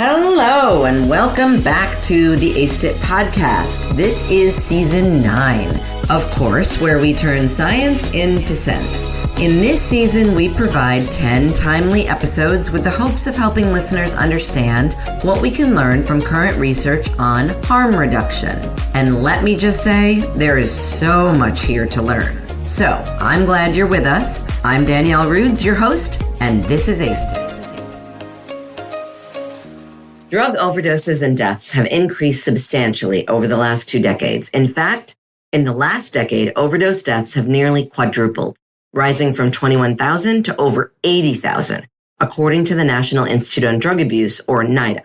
Hello, and welcome back to the Aced It podcast. This is season 9, of course, where we turn science into sense. In this season, we provide 10 timely episodes with the hopes of helping listeners understand what we can learn from current research on harm reduction. And let me just say, there is so much here to learn. So, I'm glad you're with us. I'm Danielle Rudes, your host, and this is Aced It. Drug overdoses and deaths have increased substantially over the last 2 decades. In fact, in the last decade, overdose deaths have nearly quadrupled, rising from 21,000 to over 80,000, according to the National Institute on Drug Abuse, or NIDA.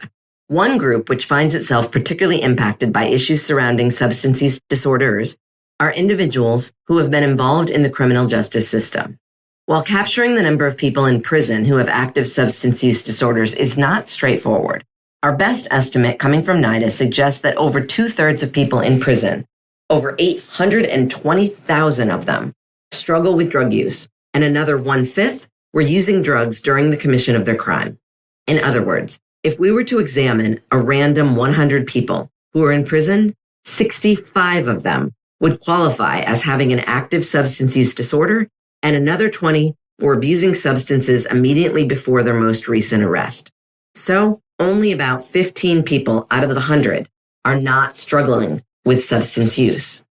One group which finds itself particularly impacted by issues surrounding substance use disorders are individuals who have been involved in the criminal justice system. While capturing the number of people in prison who have active substance use disorders is not straightforward, our best estimate coming from NIDA suggests that over 2/3 of people in prison, over 820,000 of them, struggle with drug use, and another 1/5 were using drugs during the commission of their crime. In other words, if we were to examine a random 100 people who are in prison, 65 of them would qualify as having an active substance use disorder, and another 20 were abusing substances immediately before their most recent arrest. So, only about 15 people out of the 100 are not struggling with substance use.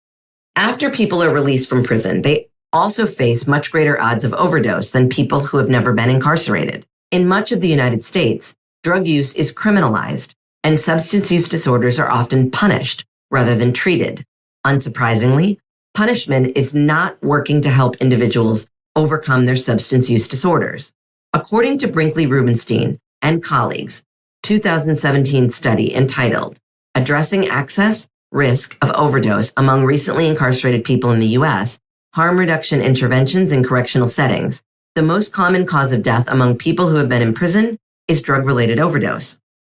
After people are released from prison, they also face much greater odds of overdose than people who have never been incarcerated. In much of the United States, drug use is criminalized, and substance use disorders are often punished rather than treated. Unsurprisingly, punishment is not working to help individuals overcome their substance use disorders. According to Brinkley Rubenstein and colleagues, 2017 study entitled Addressing Access, Risk of Overdose Among Recently Incarcerated People in the U.S., Harm Reduction Interventions in Correctional Settings, the most common cause of death among people who have been in prison is drug-related overdose.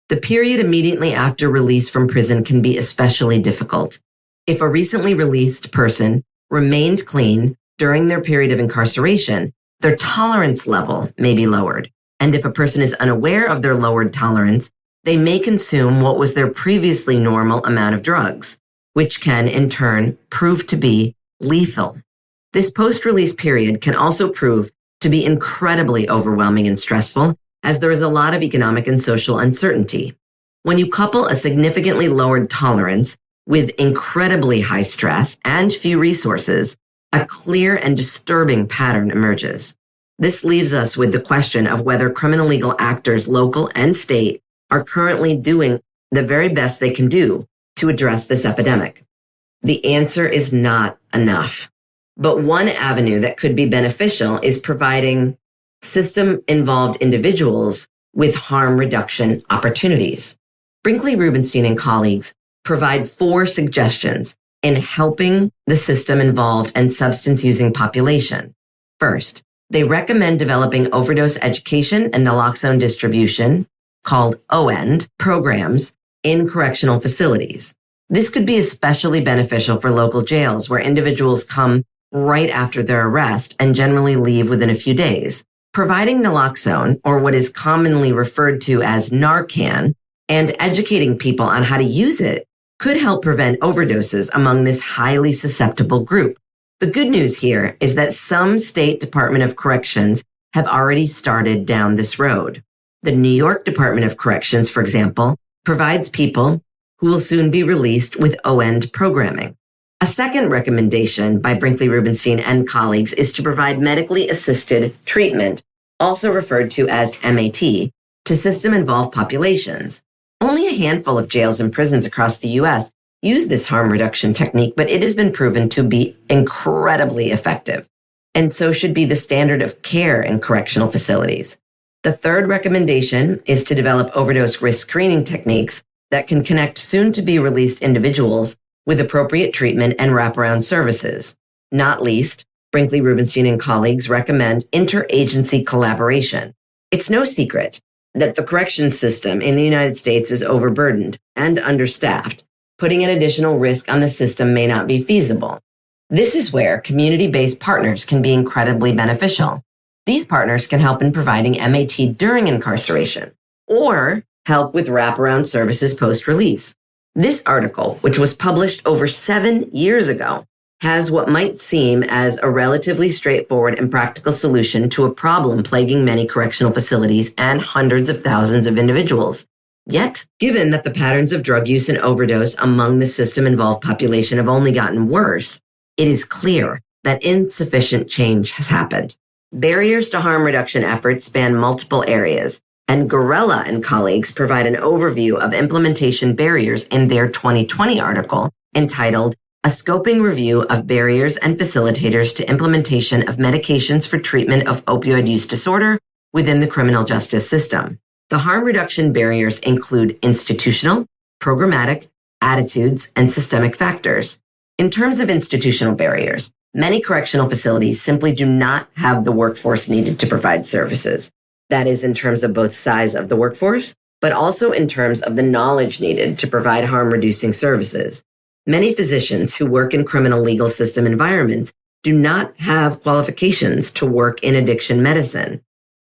The period immediately after release from prison can be especially difficult. If a recently released person remained clean during their period of incarceration, their tolerance level may be lowered. And if a person is unaware of their lowered tolerance, they may consume what was their previously normal amount of drugs, which can in turn prove to be lethal. This post-release period can also prove to be incredibly overwhelming and stressful, as there is a lot of economic and social uncertainty. When you couple a significantly lowered tolerance with incredibly high stress and few resources, a clear and disturbing pattern emerges. This leaves us with the question of whether criminal legal actors, local and state, are currently doing the very best they can do to address this epidemic. The answer is not enough. But one avenue that could be beneficial is providing system-involved individuals with harm reduction opportunities. Brinkley Rubenstein and colleagues provide 4 suggestions in helping the system-involved and substance-using population. First, they recommend developing overdose education and naloxone distribution, called OEND, programs in correctional facilities. This could be especially beneficial for local jails where individuals come right after their arrest and generally leave within a few days. Providing naloxone, or what is commonly referred to as Narcan, and educating people on how to use it could help prevent overdoses among this highly susceptible group. The good news here is that some state Department of Corrections have already started down this road. The New York Department of Corrections, for example, provides people who will soon be released with OEND programming. A second recommendation by Brinkley Rubenstein and colleagues is to provide medically assisted treatment, also referred to as MAT, to system-involved populations. Only a handful of jails and prisons across the U.S. use this harm reduction technique, but it has been proven to be incredibly effective, and so should be the standard of care in correctional facilities. The third recommendation is to develop overdose risk screening techniques that can connect soon-to-be released individuals with appropriate treatment and wraparound services. Not least, Brinkley Rubenstein and colleagues recommend interagency collaboration. It's no secret that the corrections system in the United States is overburdened and understaffed. Putting an additional risk on the system may not be feasible. This is where community-based partners can be incredibly beneficial. These partners can help in providing MAT during incarceration, or help with wraparound services post-release. This article, which was published over 7 years ago, has what might seem as a relatively straightforward and practical solution to a problem plaguing many correctional facilities and hundreds of thousands of individuals. Yet, given that the patterns of drug use and overdose among the system-involved population have only gotten worse, it is clear that insufficient change has happened. Barriers to harm reduction efforts span multiple areas, and Gorella and colleagues provide an overview of implementation barriers in their 2020 article entitled A Scoping Review of Barriers and Facilitators to Implementation of Medications for Treatment of Opioid Use Disorder Within the Criminal Justice System. The harm reduction barriers include institutional, programmatic, attitudes, and systemic factors. In terms of institutional barriers, many correctional facilities simply do not have the workforce needed to provide services. That is in terms of both size of the workforce, but also in terms of the knowledge needed to provide harm-reducing services. Many physicians who work in criminal legal system environments do not have qualifications to work in addiction medicine.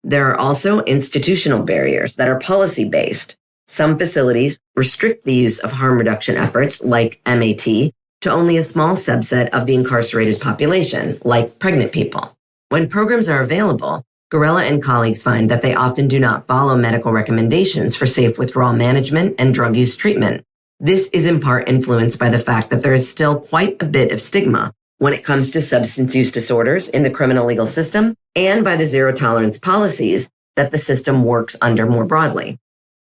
There are also institutional barriers that are policy-based. Some facilities restrict the use of harm reduction efforts, like MAT, to only a small subset of the incarcerated population, like pregnant people. When programs are available, Gorella and colleagues find that they often do not follow medical recommendations for safe withdrawal management and drug use treatment. This is in part influenced by the fact that there is still quite a bit of stigma when it comes to substance use disorders in the criminal legal system and by the zero tolerance policies that the system works under more broadly.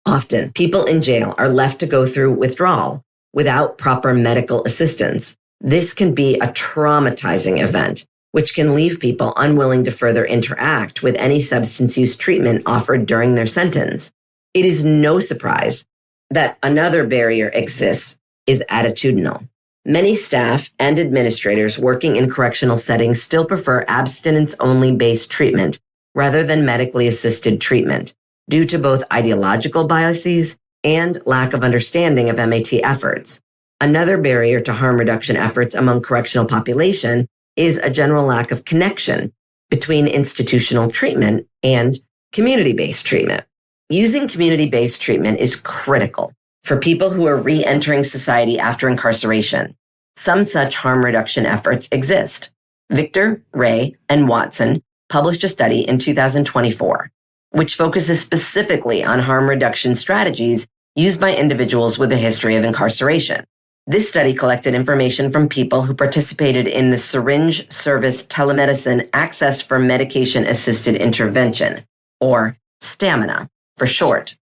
Often, people in jail are left to go through withdrawal without proper medical assistance. This can be a traumatizing event, which can leave people unwilling to further interact with any substance use treatment offered during their sentence. It is no surprise that another barrier exists is attitudinal. Many staff and administrators working in correctional settings still prefer abstinence-only based treatment rather than medically assisted treatment due to both ideological biases and lack of understanding of MAT efforts. Another barrier to harm reduction efforts among correctional population is a general lack of connection between institutional treatment and community-based treatment. Using community-based treatment is critical for people who are re-entering society after incarceration. Some such harm reduction efforts exist. Victor, Ray, and Watson published a study in 2024, which focuses specifically on harm reduction strategies used by individuals with a history of incarceration. This study collected information from people who participated in the Syringe Service Telemedicine Access for Medication-Assisted Intervention, or STAMINA for short,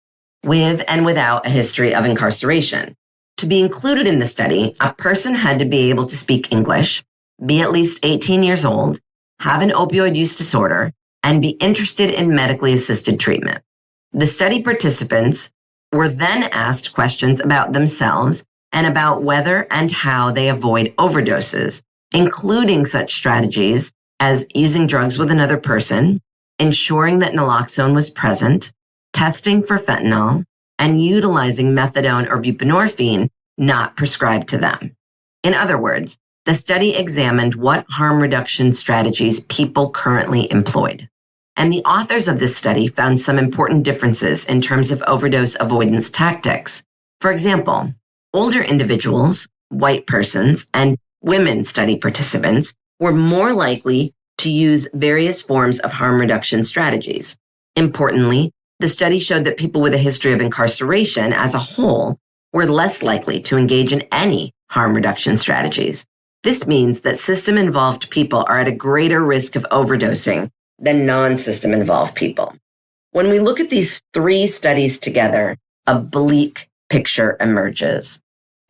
with and without a history of incarceration. To be included in the study, a person had to be able to speak English, be at least 18 years old, have an opioid use disorder, and be interested in medically assisted treatment. The study participants were then asked questions about themselves and about whether and how they avoid overdoses, including such strategies as using drugs with another person, ensuring that naloxone was present, testing for fentanyl, and utilizing methadone or buprenorphine not prescribed to them. In other words, the study examined what harm reduction strategies people currently employed. And the authors of this study found some important differences in terms of overdose avoidance tactics. For example, older individuals, white persons, and women study participants were more likely to use various forms of harm reduction strategies. Importantly, the study showed that people with a history of incarceration as a whole were less likely to engage in any harm reduction strategies. This means that system-involved people are at a greater risk of overdosing than non-system involved people. When we look at these three studies together, a bleak picture emerges.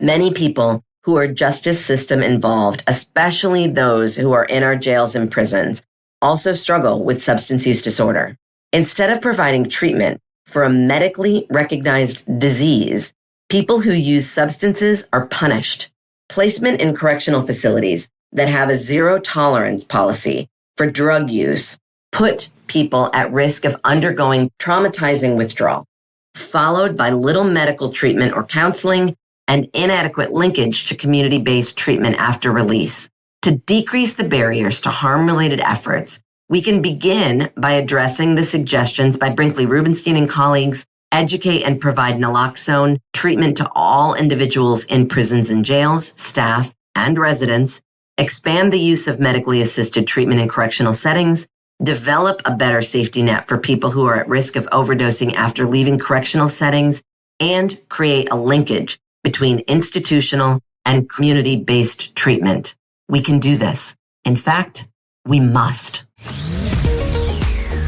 Many people who are justice system involved, especially those who are in our jails and prisons, also struggle with substance use disorder. Instead of providing treatment for a medically recognized disease, people who use substances are punished. Placement in correctional facilities that have a zero tolerance policy for drug use put people at risk of undergoing traumatizing withdrawal, followed by little medical treatment or counseling and inadequate linkage to community-based treatment after release. To decrease the barriers to harm-related efforts, we can begin by addressing the suggestions by Brinkley Rubenstein and colleagues educate and provide naloxone treatment to all individuals in prisons and jails, staff, and residents, expand the use of medically assisted treatment in correctional settings, develop a better safety net for people who are at risk of overdosing after leaving correctional settings, and create a linkage between institutional and community-based treatment. We can do this. In fact, we must.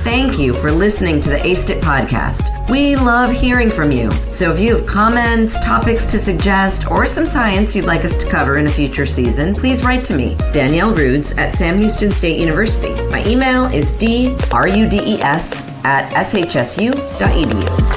Thank you for listening to the Aced It podcast. We love hearing from you. So if you have comments, topics to suggest, or some science you'd like us to cover in a future season, please write to me, Danielle Rudes at Sam Houston State University. My email is drudes@shsu.edu.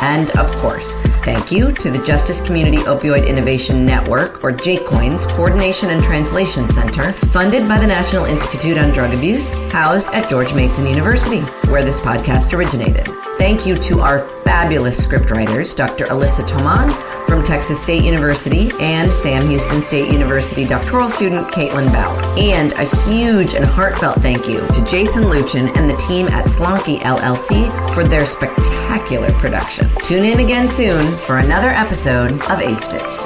And of course, thank you to the Justice Community Opioid Innovation Network, or JCOIN's Coordination and Translation Center, funded by the National Institute on Drug Abuse, housed at George Mason University, where this podcast originated. Thank you to our fabulous scriptwriters, Dr. Alyssa Toman from Texas State University and Sam Houston State University doctoral student Caitlin Bauer. And a huge and heartfelt thank you to Jason Luchin and the team at Slonky LLC for their spectacular production. Tune in again soon for another episode of Aced It.